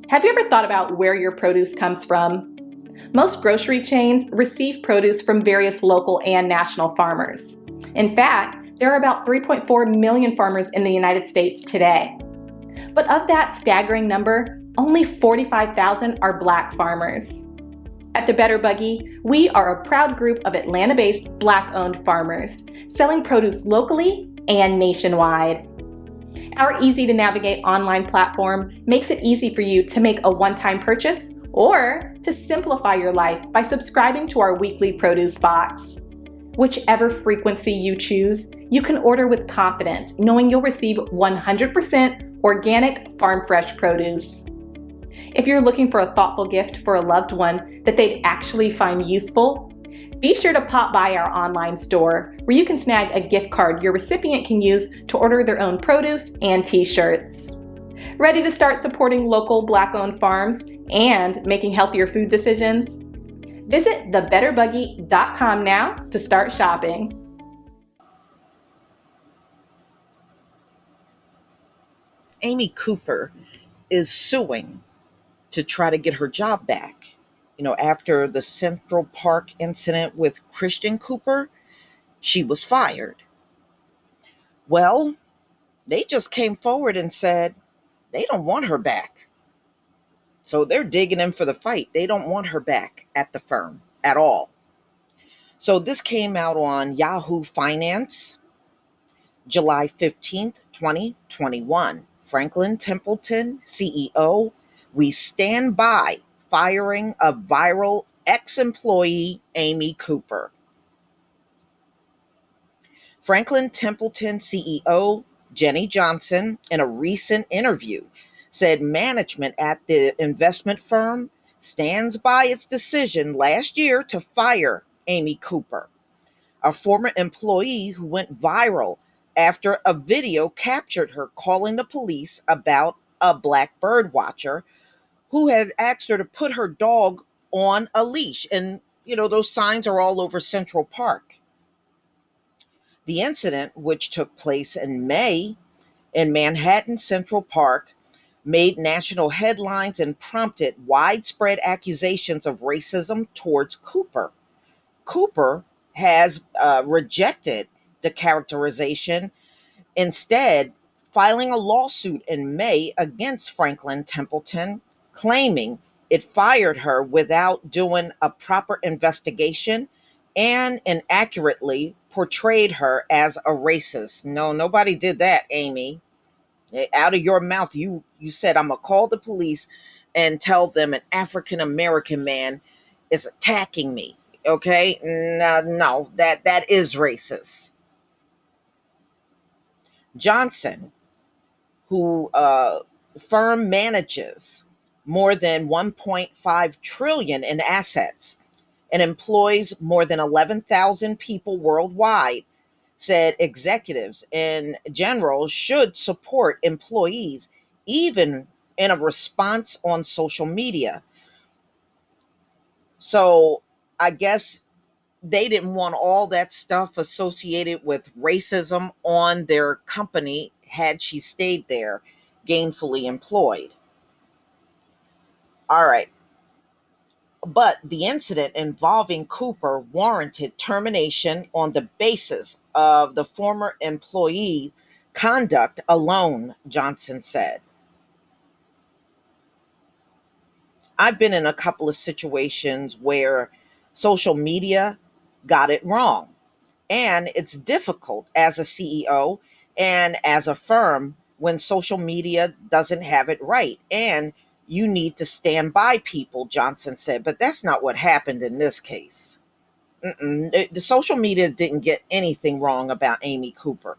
Have you ever thought about where your produce comes from? Most grocery chains receive produce from various local and national farmers. In fact, there are about 3.4 million farmers in the United States today. But of that staggering number, only 45,000 are Black farmers. At the Better Buggy, we are a proud group of Atlanta-based Black-owned farmers, selling produce locally and nationwide. Our easy-to-navigate online platform makes it easy for you to make a one-time purchase or to simplify your life by subscribing to our weekly produce box. Whichever frequency you choose, you can order with confidence, knowing you'll receive 100% organic farm-fresh produce. If you're looking for a thoughtful gift for a loved one that they'd actually find useful, be sure to pop by our online store where you can snag a gift card your recipient can use to order their own produce and t-shirts. Ready to start supporting local Black-owned farms and making healthier food decisions? Visit thebetterbuggy.com now to start shopping. Amy Cooper is suing to try to get her job back. After the Central Park incident with Christian Cooper, she was fired. Well, they just came forward and said they don't want her back. So they're digging in for the fight. They don't want her back at the firm at all. So this came out on Yahoo Finance, July 15th, 2021. Franklin Templeton, CEO, we stand by firing of viral ex-employee Amy Cooper. Franklin Templeton CEO Jenny Johnson, in a recent interview, said management at the investment firm stands by its decision last year to fire Amy Cooper, a former employee who went viral after a video captured her calling the police about a black bird watcher who had asked her to put her dog on a leash. And, those signs are all over Central Park. The incident, which took place in May in Manhattan Central Park, made national headlines and prompted widespread accusations of racism towards Cooper. Cooper has rejected the characterization, instead filing a lawsuit in May against Franklin Templeton, claiming it fired her without doing a proper investigation and inaccurately portrayed her as a racist. No, nobody did that, Amy. Out of your mouth, you said, I'm going to call the police and tell them an African American man is attacking me. Okay? No, that is racist. Johnson, who firm manages more than 1.5 trillion in assets and employs more than 11,000 people worldwide, said executives in general should support employees even in a response on social media. So I guess they didn't want all that stuff associated with racism on their company had she stayed there gainfully employed. All right. But the incident involving Cooper warranted termination on the basis of the former employee conduct alone, Johnson said. I've been in a couple of situations where social media got it wrong. And it's difficult as a CEO and as a firm when social media doesn't have it right. And you need to stand by people, Johnson said. But that's not what happened in this case. The social media didn't get anything wrong about Amy Cooper.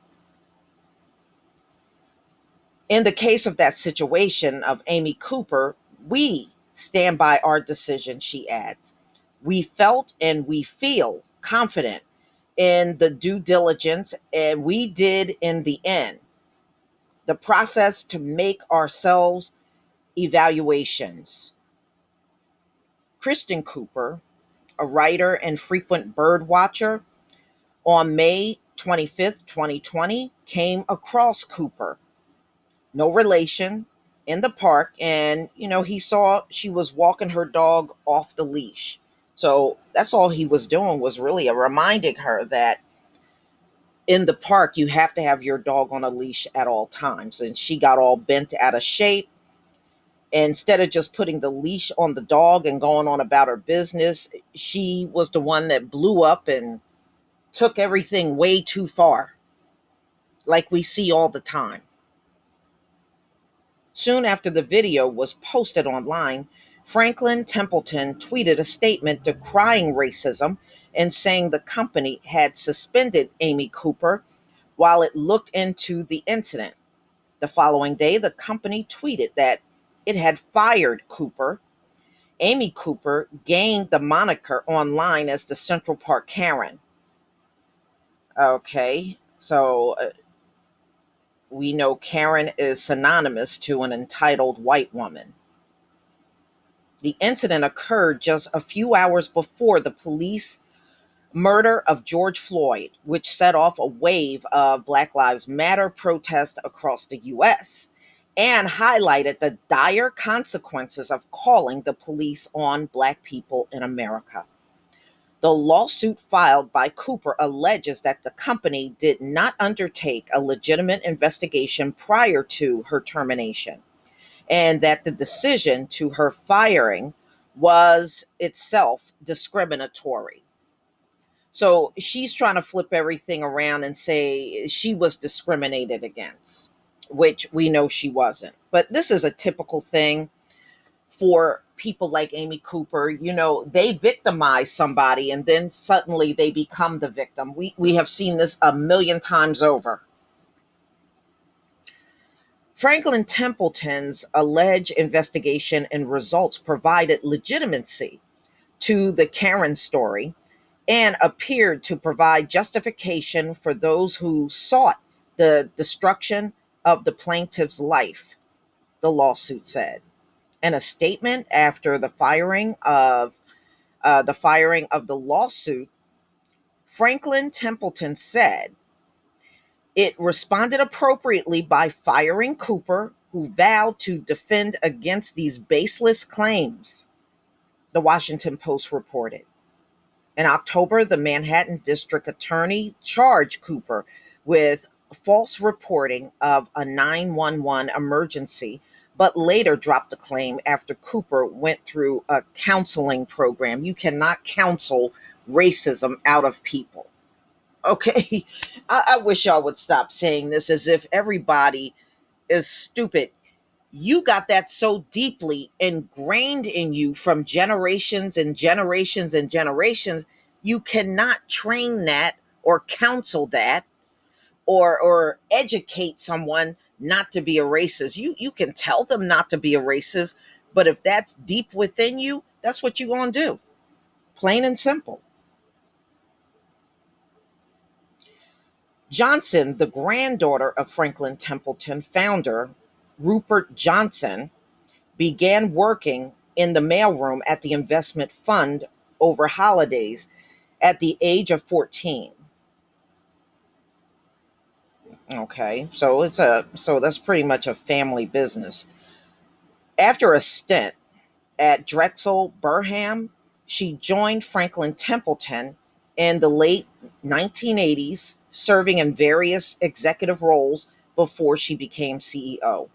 In the case of that situation of Amy Cooper, we stand by our decision, she adds. We felt and we feel confident in the due diligence, and we did in the end. The process to make ourselves evaluations. Christian Cooper, a writer and frequent bird watcher, on May 25th, 2020, came across Cooper. No relation, in the park, and he saw she was walking her dog off the leash. So that's all he was doing, was really reminding her that in the park you have to have your dog on a leash at all times. And she got all bent out of shape. Instead of just putting the leash on the dog and going on about her business, she was the one that blew up and took everything way too far, like we see all the time. Soon after the video was posted online, Franklin Templeton tweeted a statement decrying racism and saying the company had suspended Amy Cooper while it looked into the incident. The following day, the company tweeted that it had fired Cooper. Amy Cooper gained the moniker online as the Central Park Karen. Okay, so we know Karen is synonymous to an entitled white woman. The incident occurred just a few hours before the police murder of George Floyd, which set off a wave of Black Lives Matter protests across the US and highlighted the dire consequences of calling the police on Black people in America. The lawsuit filed by Cooper alleges that the company did not undertake a legitimate investigation prior to her termination, and that the decision to her firing was itself discriminatory. So she's trying to flip everything around and say she was discriminated against, which we know she wasn't. But this is a typical thing for people like Amy Cooper. They victimize somebody and then suddenly they become the victim. We have seen this a million times over. Franklin Templeton's alleged investigation and results provided legitimacy to the Karen story and appeared to provide justification for those who sought the destruction of the plaintiff's life, the lawsuit said. In a statement after the firing of the lawsuit, Franklin Templeton said it responded appropriately by firing Cooper, who vowed to defend against these baseless claims, the Washington Post reported. In October, the Manhattan District Attorney charged Cooper with false reporting of a 911 emergency, but later dropped the claim after Cooper went through a counseling program. You cannot counsel racism out of people. Okay, I wish y'all would stop saying this as if everybody is stupid. You got that so deeply ingrained in you from generations and generations and generations, you cannot train that or counsel that or educate someone not to be a racist. You can tell them not to be a racist, but if that's deep within you, that's what you're going to do. Plain and simple. Johnson, the granddaughter of Franklin Templeton founder Rupert Johnson, began working in the mailroom at the investment fund over holidays at the age of 14. Okay, so that's pretty much a family business. After a stint at Drexel Burham, she joined Franklin Templeton in the late 1980s, serving in various executive roles before she became CEO.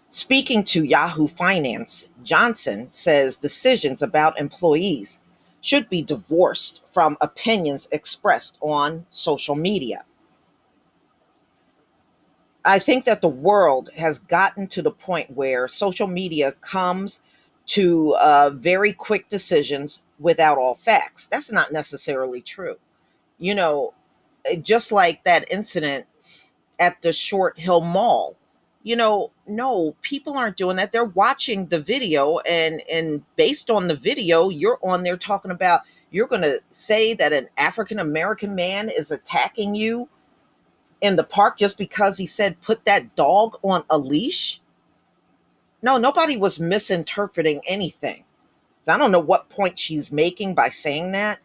Speaking to Yahoo Finance, Johnson says decisions about employees should be divorced from opinions expressed on social media. I think that the world has gotten to the point where social media comes to very quick decisions without all facts. That's not necessarily true. You know, just like that incident at the Short Hill Mall. No, people aren't doing that. They're watching the video, and based on the video, you're on there talking about, you're going to say that an African American man is attacking you in the park just because he said put that dog on a leash? No, nobody was misinterpreting anything. So I don't know what point she's making by saying that,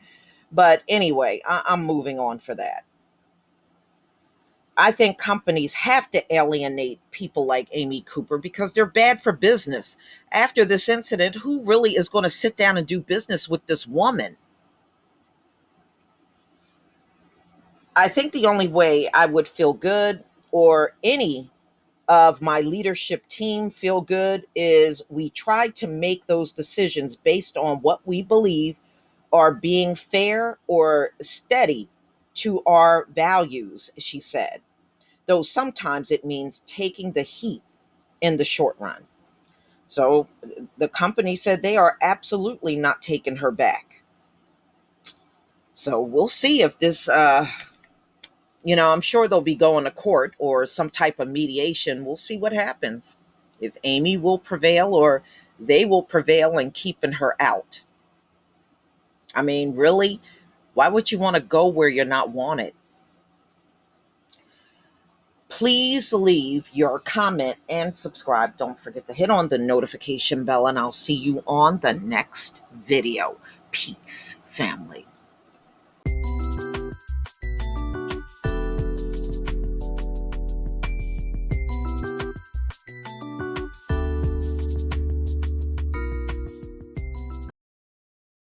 but anyway, I'm moving on for that. I think companies have to alienate people like Amy Cooper because they're bad for business. After this incident, who really is going to sit down and do business with this woman? I think the only way I would feel good, or any of my leadership team feel good, is we try to make those decisions based on what we believe are being fair or steady to our values, she said. Though sometimes it means taking the heat in the short run. So the company said they are absolutely not taking her back. So we'll see if this, I'm sure they'll be going to court or some type of mediation. We'll see what happens. If Amy will prevail or they will prevail in keeping her out. I mean, really, why would you want to go where you're not wanted? Please leave your comment and subscribe. Don't forget to hit on the notification bell, and I'll see you on the next video. Peace, family.